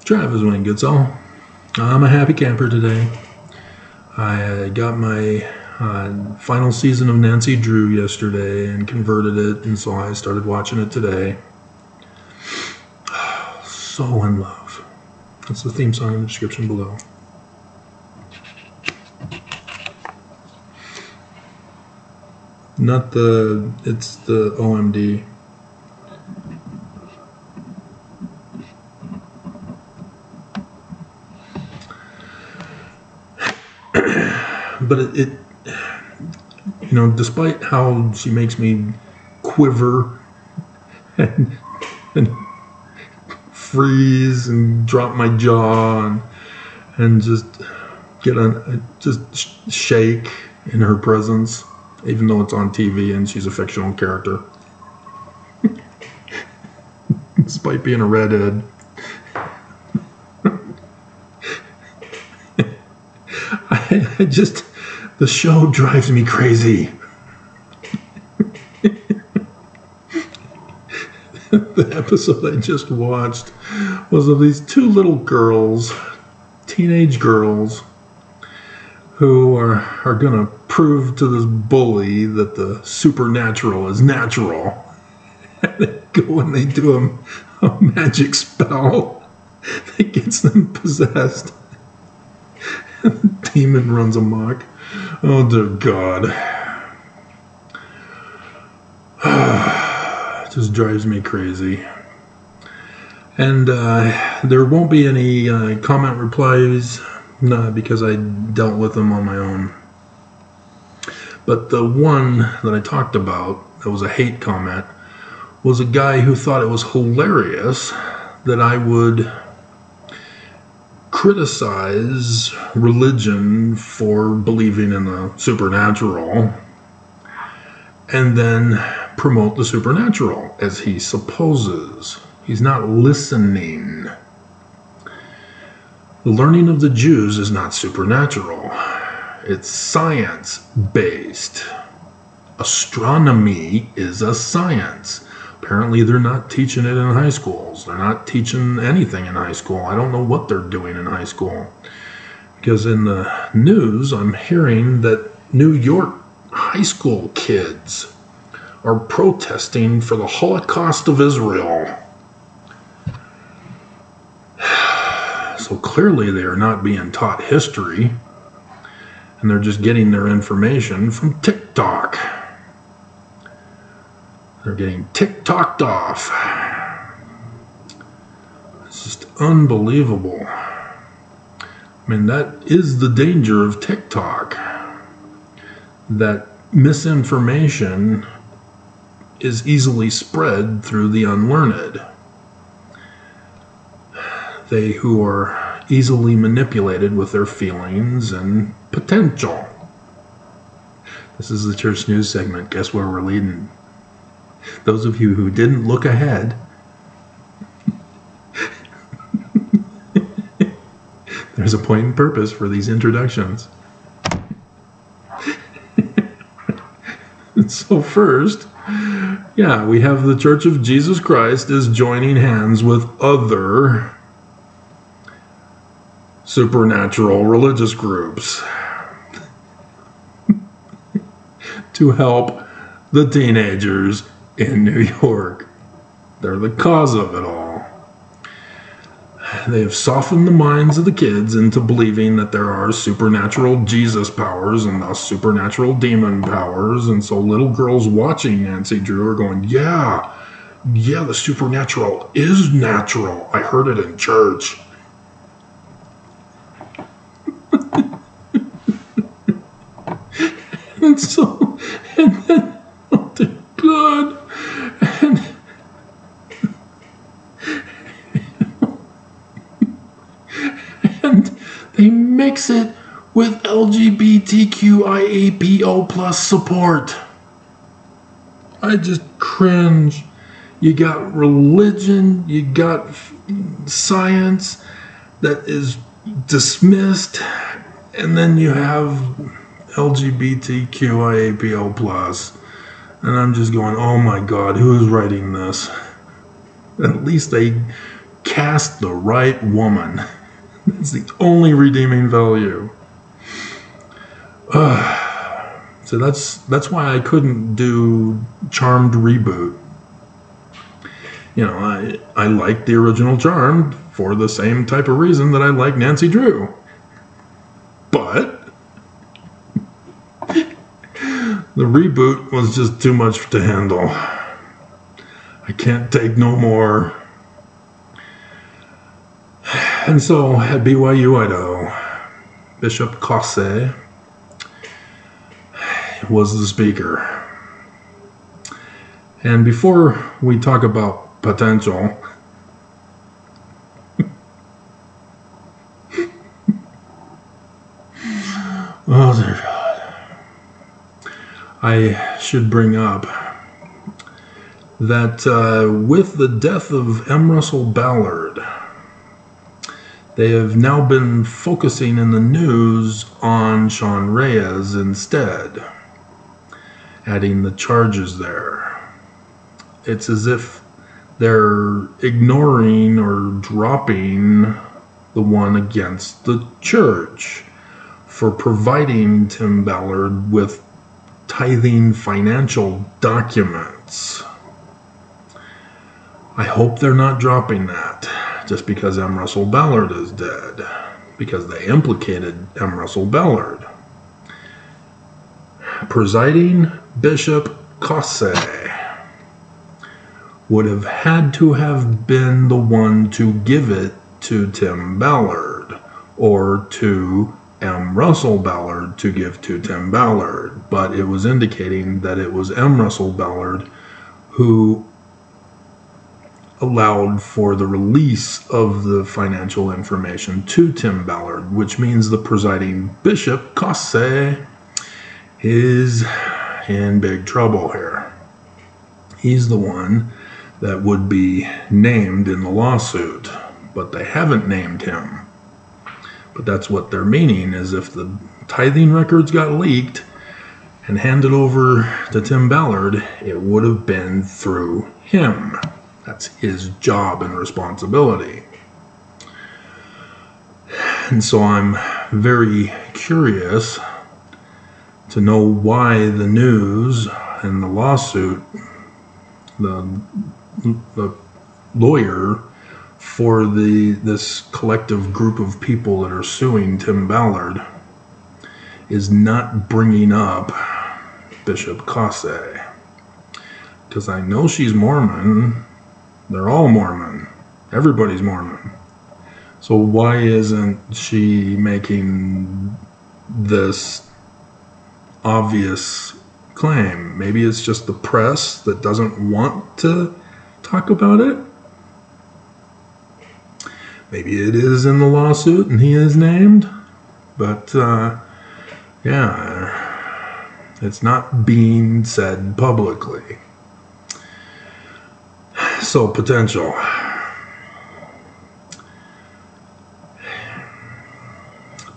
Travis Wayne Goodsall. I'm a happy camper today. I got my final season of Nancy Drew yesterday and converted it, and so I started watching it today. So in love. That's the theme song in the description below. Not the, it's the OMD. But it, you know, despite how she makes me quiver and freeze and drop my jaw and just just shake in her presence, even though it's on TV and she's a fictional character, despite being a redhead. I just, the show drives me crazy. The episode I just watched was of these two little girls, teenage girls, who are going to prove to this bully that the supernatural is natural. And they go and they do a magic spell that gets them possessed. The demon runs amok. Oh dear God. It just drives me crazy. And there won't be any comment replies because I dealt with them on my own. But the one that I talked about, that was a hate comment, was a guy who thought it was hilarious that I would criticize religion for believing in the supernatural and then promote the supernatural, as he supposes. He's not listening. The learning of the Jews is not supernatural. It's science-based. Astronomy is a science. Apparently they're not teaching it in high schools. They're not teaching anything in high school. I don't know what they're doing in high school. Because in the news, I'm hearing that New York high school kids are protesting for the Holocaust of Israel. So clearly they are not being taught history. And they're just getting their information from TikTok. They're getting TikToked off. It's just unbelievable. I mean, that is the danger of TikTok. That misinformation is easily spread through the unlearned. They who are easily manipulated with their feelings and potential. This is the Church News segment. Guess where we're leading? Those of you who didn't look ahead, there's a point and purpose for these introductions. So first, yeah, we have the Church of Jesus Christ is joining hands with other supernatural religious groups to help the teenagers in New York. They're the cause of it all. They have softened the minds of the kids into believing that there are supernatural Jesus powers and thus supernatural demon powers, and so little girls watching Nancy Drew are going, yeah, the supernatural is natural. I heard it in church. And so, and then, oh dear God, and they mix it with LGBTQIAPO plus support. I just cringe. You got religion, you got science that is dismissed, and then you have LGBTQIAPO+. And I'm just going, oh my God, who is writing this? At least they cast the right woman. That's the only redeeming value. So that's why I couldn't do Charmed reboot. You know, I like the original Charmed for the same type of reason that I like Nancy Drew. But the reboot was just too much to handle. I can't take no more. And so at BYU, Idaho, Bishop Cossé was the speaker. And before we talk about potential, oh dear God, I should bring up that with the death of M. Russell Ballard, they have now been focusing in the news on Sean Reyes instead, adding the charges there. It's as if they're ignoring or dropping the one against the church for providing Tim Ballard with tithing financial documents. I hope they're not dropping that just because M. Russell Ballard is dead, because they implicated M. Russell Ballard. Presiding Bishop Cossé would have had to have been the one to give it to Tim Ballard, or to M. Russell Ballard to give to Tim Ballard, but it was indicating that it was M. Russell Ballard who allowed for the release of the financial information to Tim Ballard, which means the presiding Bishop Cossé is in big trouble here. He's the one that would be named in the lawsuit, but they haven't named him. But that's what they're meaning, is if the tithing records got leaked and handed over to Tim Ballard, it would have been through him. That's his job and responsibility. And so I'm very curious to know why the news and the lawsuit, the lawyer for this collective group of people that are suing Tim Ballard is not bringing up Bishop Cossé. Because I know she's Mormon. They're all Mormon. Everybody's Mormon. So why isn't she making this obvious claim? Maybe it's just the press that doesn't want to talk about it. Maybe it is in the lawsuit and he is named. But, yeah, it's not being said publicly. So, potential.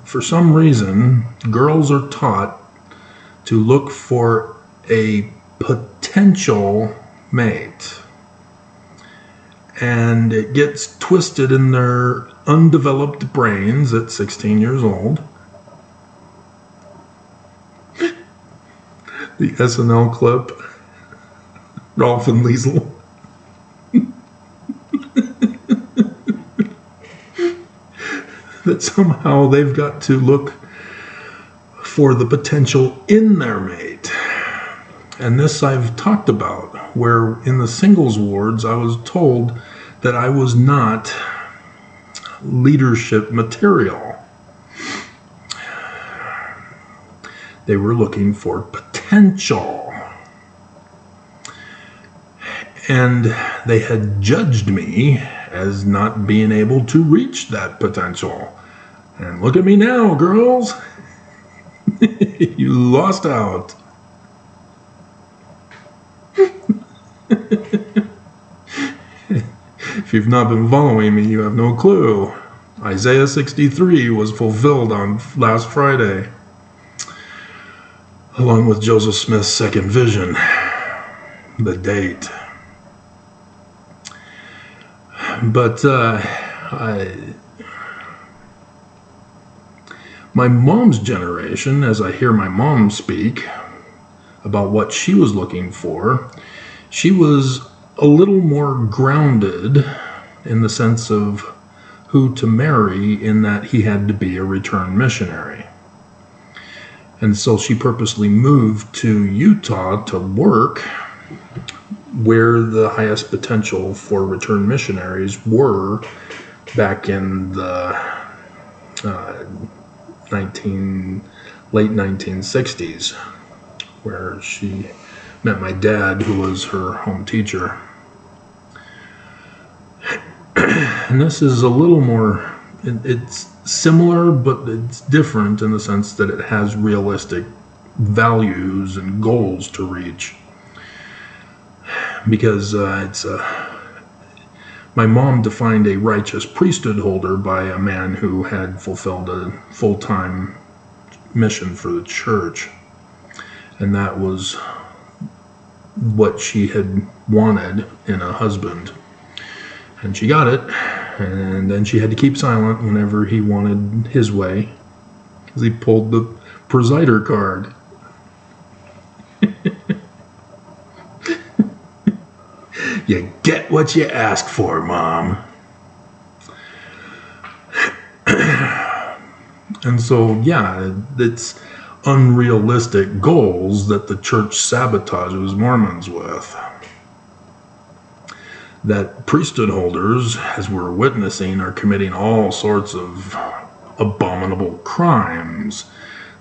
For some reason, girls are taught to look for a potential mate. And it gets twisted in their undeveloped brains at 16 years old. The SNL clip, Rolf and Liesel. That somehow they've got to look for the potential in their mate. And this I've talked about, where in the singles wards I was told that I was not leadership material. They were looking for potential. And they had judged me as not being able to reach that potential. And look at me now, girls. You lost out. If you've not been following me, you have no clue. Isaiah 63 was fulfilled on last Friday, along with Joseph Smith's second vision. The date. But my mom's generation, as I hear my mom speak about what she was looking for, she was a little more grounded in the sense of who to marry, in that he had to be a returned missionary. And so she purposely moved to Utah to work where the highest potential for returned missionaries were back in the late 1960s, where she met my dad, who was her home teacher. And this is a little more, it's similar, but it's different in the sense that it has realistic values and goals to reach. Because my mom defined a righteous priesthood holder by a man who had fulfilled a full-time mission for the church. And that was what she had wanted in a husband. And she got it, and then she had to keep silent whenever he wanted his way, because he pulled the presider card. You get what you ask for, Mom. And so, yeah, it's unrealistic goals that the church sabotages Mormons with. That priesthood holders, as we're witnessing, are committing all sorts of abominable crimes,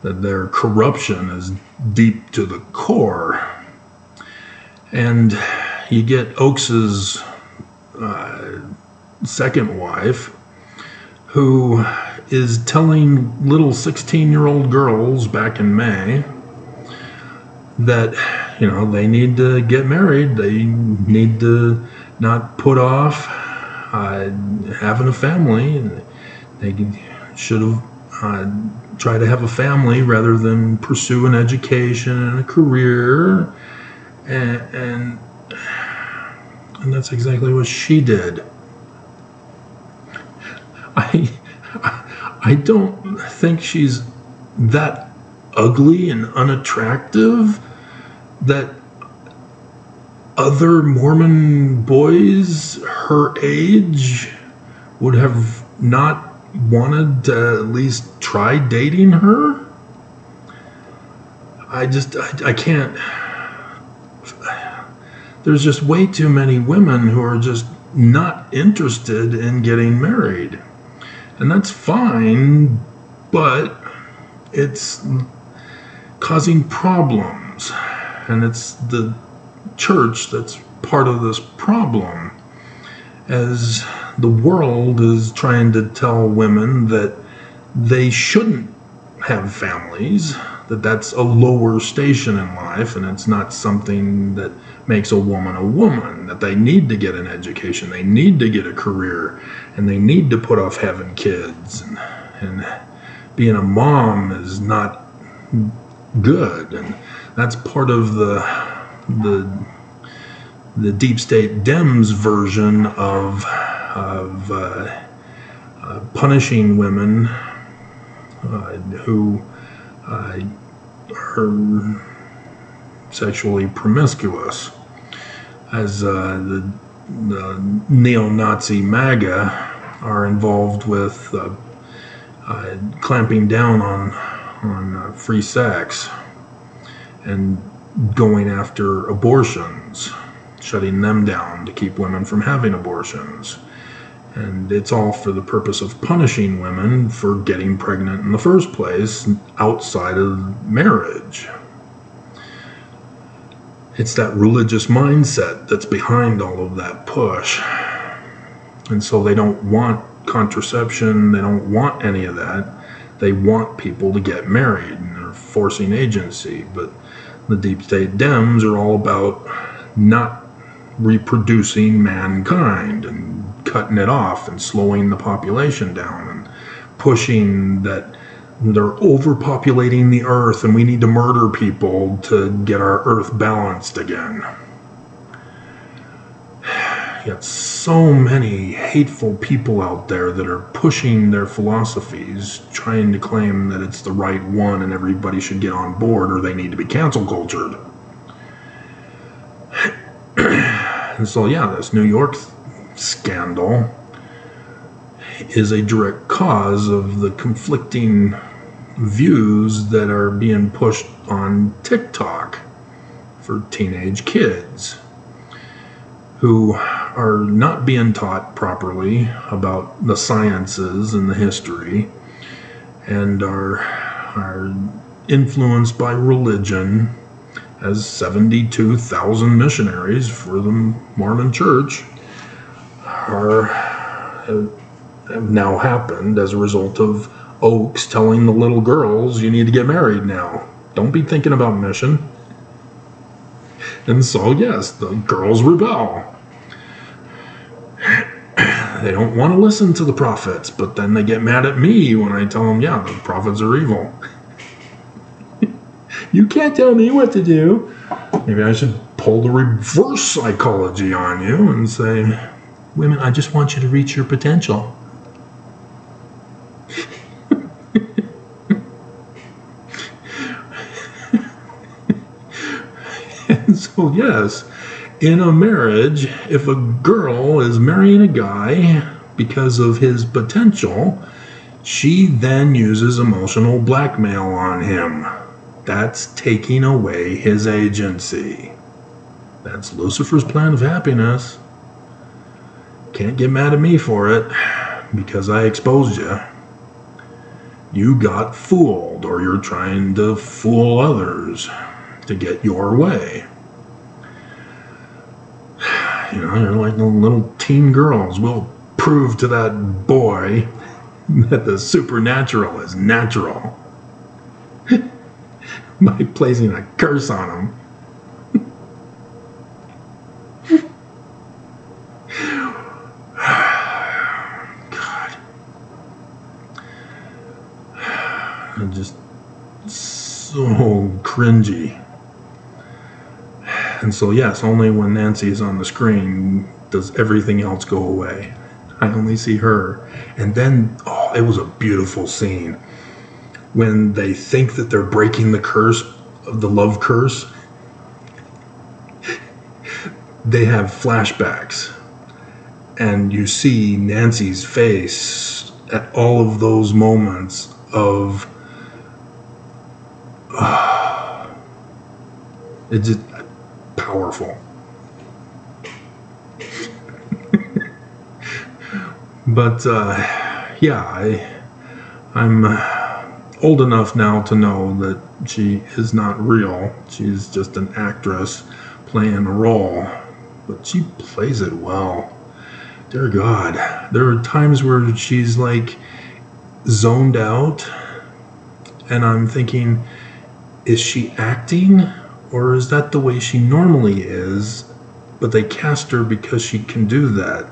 that their corruption is deep to the core. And you get Oakes's second wife, who is telling little 16-year-old girls back in May that, you know, they need to get married, they need to not put off having a family. They should have tried to have a family rather than pursue an education and a career, and that's exactly what she did. I don't think she's that ugly and unattractive that other Mormon boys her age would have not wanted to at least try dating her. I can't. There's just way too many women who are just not interested in getting married. And that's fine, but it's causing problems. And it's the church that's part of this problem, as the world is trying to tell women that they shouldn't have families, that that's a lower station in life, and it's not something that makes a woman, that they need to get an education, they need to get a career, and they need to put off having kids, and being a mom is not good. And that's part of the deep state Dems version of punishing women who are sexually promiscuous, as the neo-Nazi MAGA are involved with clamping down on free sex and going after abortions, shutting them down to keep women from having abortions. And it's all for the purpose of punishing women for getting pregnant in the first place outside of marriage. It's that religious mindset that's behind all of that push. And so they don't want contraception, they don't want any of that. They want people to get married, and they're forcing agency. But the deep state Dems are all about not reproducing mankind and cutting it off and slowing the population down and pushing that they're overpopulating the earth and we need to murder people to get our earth balanced again. You got so many hateful people out there that are pushing their philosophies, trying to claim that it's the right one and everybody should get on board or they need to be cancel cultured. And so, yeah, this New York scandal is a direct cause of the conflicting views that are being pushed on TikTok for teenage kids who are not being taught properly about the sciences and the history, and are influenced by religion, as 72,000 missionaries for the Mormon Church have now happened as a result of Oaks telling the little girls, you need to get married now. Don't be thinking about mission. And so, yes, the girls rebel. They don't want to listen to the prophets, but then they get mad at me when I tell them, yeah, the prophets are evil. You can't tell me what to do. Maybe I should pull the reverse psychology on you and say, women, I just want you to reach your potential. And so, yes, in a marriage, if a girl is marrying a guy because of his potential, she then uses emotional blackmail on him. That's taking away his agency. That's Lucifer's plan of happiness. Can't get mad at me for it because I exposed you. You got fooled, or you're trying to fool others to get your way. You know, you're like the little teen girls. We'll prove to that boy that the supernatural is natural by placing a curse on him. God. I'm just so cringy. And so, yes, only when Nancy is on the screen does everything else go away. I only see her. And then, oh, it was a beautiful scene. When they think that they're breaking the curse, of the love curse, they have flashbacks. And you see Nancy's face at all of those moments of, it's just powerful. But, yeah, I'm old enough now to know that she is not real. She's just an actress playing a role. But she plays it well. Dear God. There are times where she's like zoned out. And I'm thinking, is she acting? Or is that the way she normally is? But they cast her because she can do that.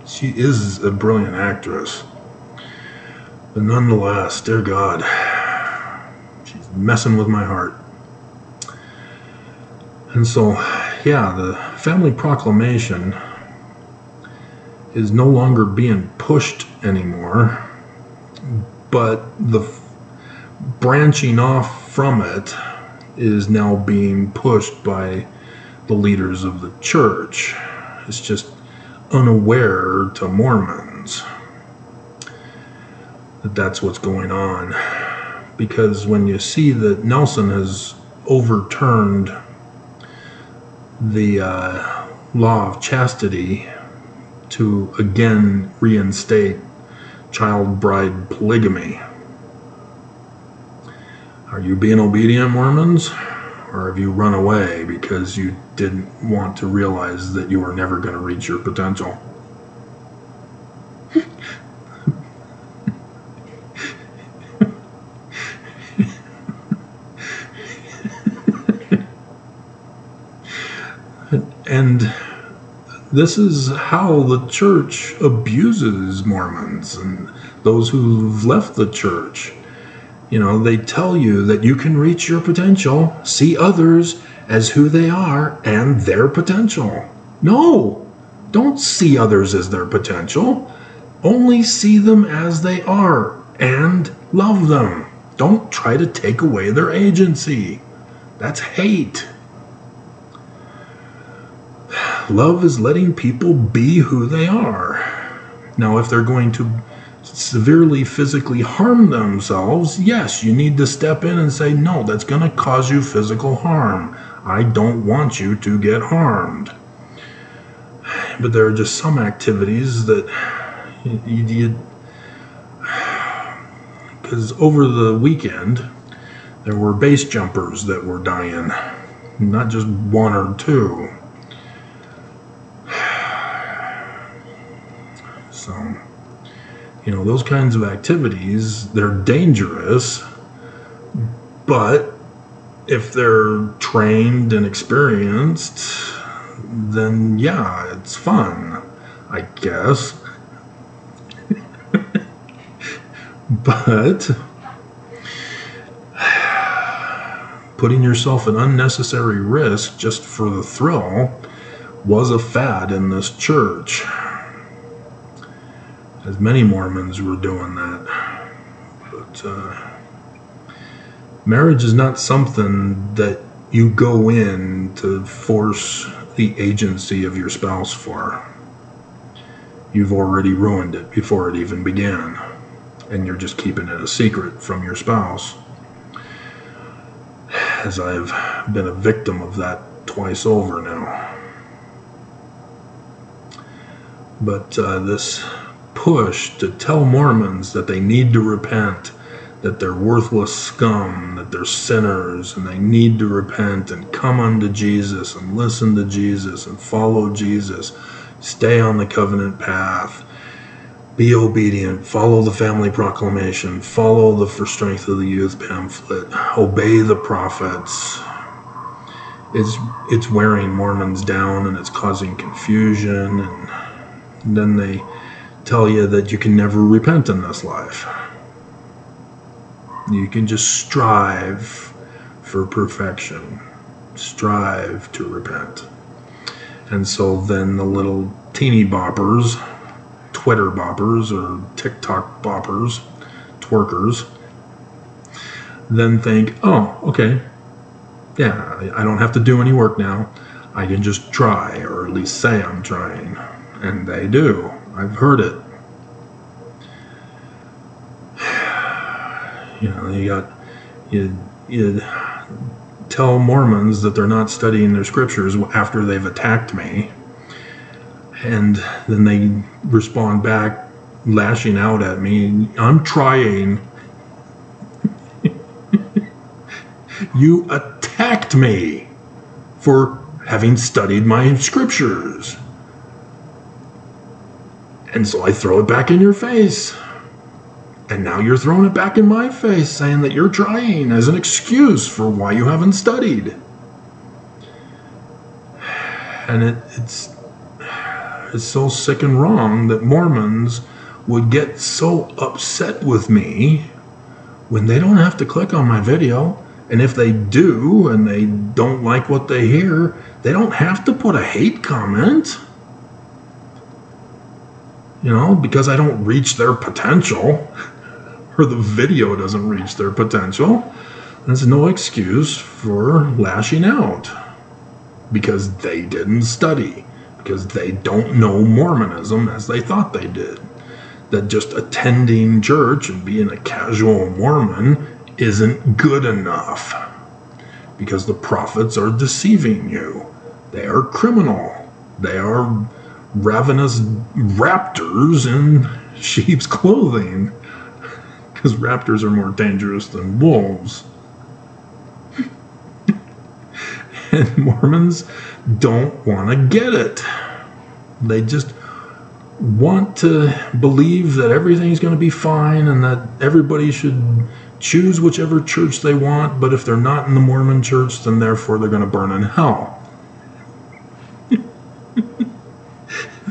She is a brilliant actress. But nonetheless, dear God, she's messing with my heart. And so, yeah, the family proclamation is no longer being pushed anymore, but the branching off from it is now being pushed by the leaders of the church. It's just unaware to Mormons that that's what's going on. Because when you see that Nelson has overturned the law of chastity to again reinstate child bride polygamy, are you being obedient, Mormons? Or have you run away because you didn't want to realize that you were never going to reach your potential? And this is how the church abuses Mormons and those who've left the church. You know, they tell you that you can reach your potential, see others, as who they are and their potential. No, don't see others as their potential. Only see them as they are and love them. Don't try to take away their agency. That's hate. Love is letting people be who they are. Now, if they're going to severely physically harm themselves, yes, you need to step in and say, no, that's going to cause you physical harm. I don't want you to get harmed. But there are just some activities that because over the weekend, there were base jumpers that were dying, not just one or two. So, those kinds of activities, they're dangerous, but if they're trained and experienced, then yeah, it's fun, I guess. But putting yourself at unnecessary risk just for the thrill was a fad in this church, as many Mormons were doing that. But marriage is not something that you go in to force the agency of your spouse for. You've already ruined it before it even began, and you're just keeping it a secret from your spouse, as I've been a victim of that twice over now. But this push to tell Mormons that they need to repent, that they're worthless scum, that they're sinners, and they need to repent and come unto Jesus and listen to Jesus and follow Jesus, stay on the covenant path, be obedient, follow the family proclamation, follow the For Strength of the Youth pamphlet, obey the prophets. It's wearing Mormons down, and it's causing confusion, and then they tell you that you can never repent in this life. You can just strive for perfection, strive to repent. And so then the little teeny boppers, Twitter boppers or TikTok boppers, twerkers, then think, oh, okay, yeah, I don't have to do any work now. I can just try, or at least say I'm trying. And they do. I've heard it. You tell Mormons that they're not studying their scriptures after they've attacked me, and then they respond back lashing out at me. I'm trying. You attacked me for having studied my scriptures. And so I throw it back in your face. And now you're throwing it back in my face, saying that you're trying as an excuse for why you haven't studied. And it's so sick and wrong that Mormons would get so upset with me when they don't have to click on my video. And if they do and they don't like what they hear, they don't have to put a hate comment. Because I don't reach their potential, or the video doesn't reach their potential, there's no excuse for lashing out. Because they didn't study. Because they don't know Mormonism as they thought they did. That just attending church and being a casual Mormon isn't good enough. Because the prophets are deceiving you. They are criminal. They are ravenous raptors in sheep's clothing, because raptors are more dangerous than wolves. And Mormons don't want to get it. They just want to believe that everything's going to be fine and that everybody should choose whichever church they want, but if they're not in the Mormon church, then therefore they're going to burn in hell.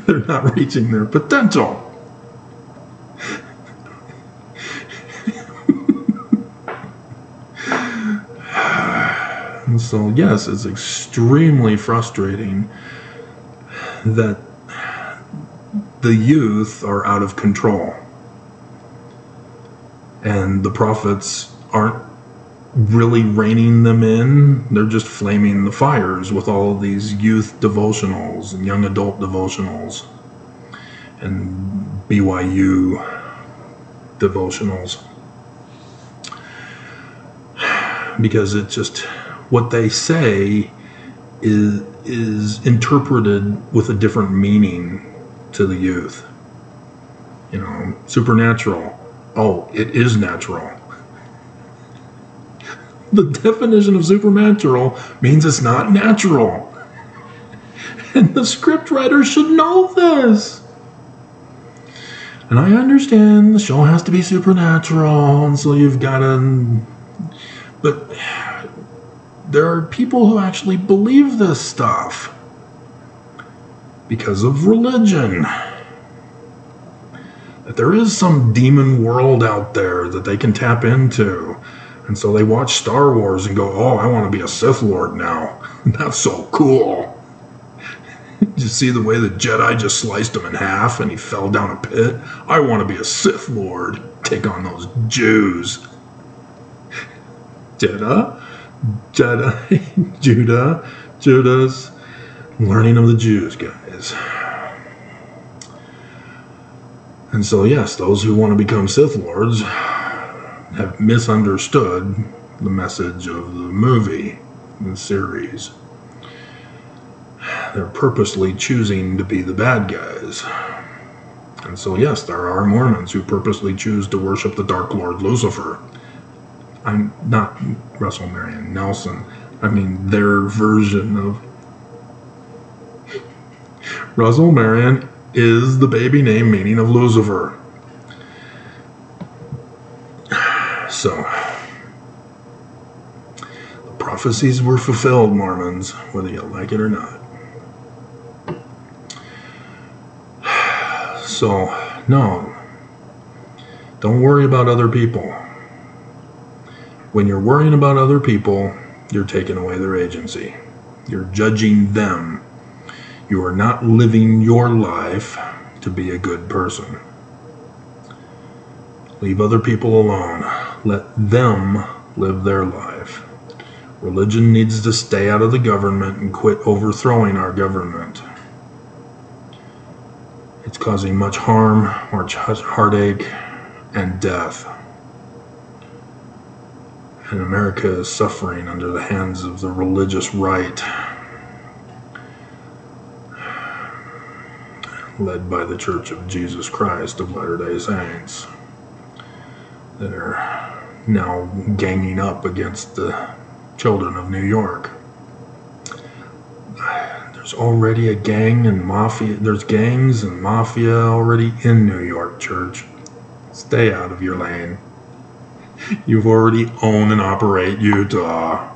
They're not reaching their potential. And so yes, it's extremely frustrating that the youth are out of control. And the prophets aren't really reining them in. They're just flaming the fires with all of these youth devotionals and young adult devotionals and BYU devotionals. Because it just, what they say is interpreted with a different meaning to the youth. You know, supernatural. Oh, it is natural. The definition of supernatural means it's not natural. And the scriptwriter should know this. And I understand the show has to be supernatural, and so you've got to... But there are people who actually believe this stuff because of religion. That there is some demon world out there that they can tap into. And so they watch Star Wars and go, oh, I want to be a Sith Lord now. That's so cool. Did you see the way the Jedi just sliced him in half and he fell down a pit? I want to be a Sith Lord. Take on those Jews. Judah's learning of the Jews, guys. And so, yes, those who want to become Sith Lords have misunderstood the message of the movie, the series. They're purposely choosing to be the bad guys. And so, yes, there are Mormons who purposely choose to worship the Dark Lord Lucifer. I'm not Russell Marion Nelson. I mean their version of... Russell Marion is the baby name meaning of Lucifer. So, the prophecies were fulfilled, Mormons, whether you like it or not. So, no, don't worry about other people. When you're worrying about other people, you're taking away their agency. You're judging them. You are not living your life to be a good person. Leave other people alone. Let them live their life. Religion needs to stay out of the government and quit overthrowing our government. It's causing much harm, much heartache, and death. And America is suffering under the hands of the religious right, led by the Church of Jesus Christ of Latter-day Saints, that are now ganging up against the children of New York. There's already a gang and mafia. There's gangs and mafia already in New York, church. Stay out of your lane. You've already own and operate Utah.